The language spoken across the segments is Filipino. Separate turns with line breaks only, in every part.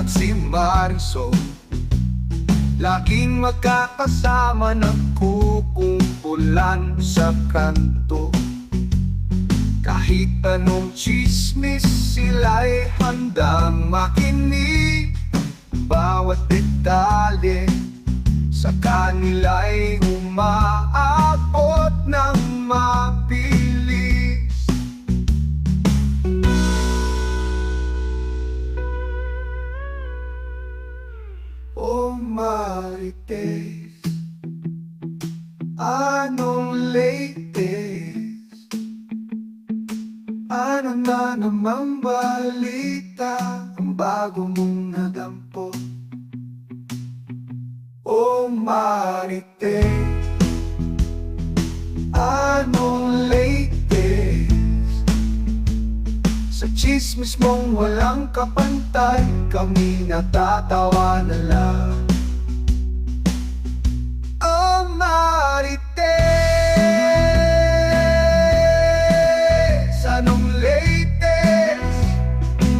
at si Marisol. Laging magkakasama, nagkukumpulan sa kanto. Kahit anong chismis, sila'y handang makinig. Bawat detalye sa kanila'y umaabot ng mabilis. Oh Marites, anong latest? Ano na namang balita ang bago mong nadampo? Oh Marites, anong latest? Sa chismis mong walang kapantay, kami natatawa na lang. Oh Marites, anong latest?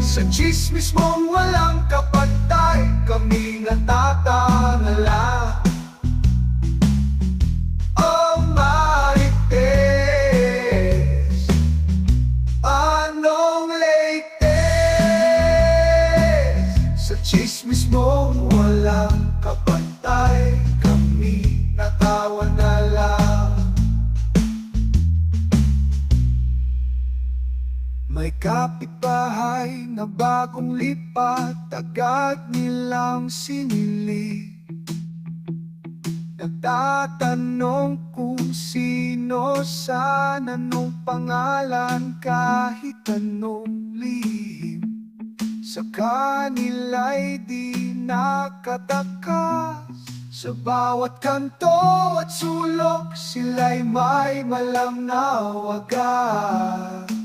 Sa chismis mong walang kapantay, kami natatawa na lang. Oh Marites, anong latest? Sa chismis mong walang kapantay, kami natawa na lang. May kapitbahay na bagong lipat, agad nilang sinili. Nagtatanong kung sino, saan, anong pangalan, kahit anong lihim. Sa kanila'y di nakatakas. Sa bawat kanto at sulok, sila'y may malam na wagas.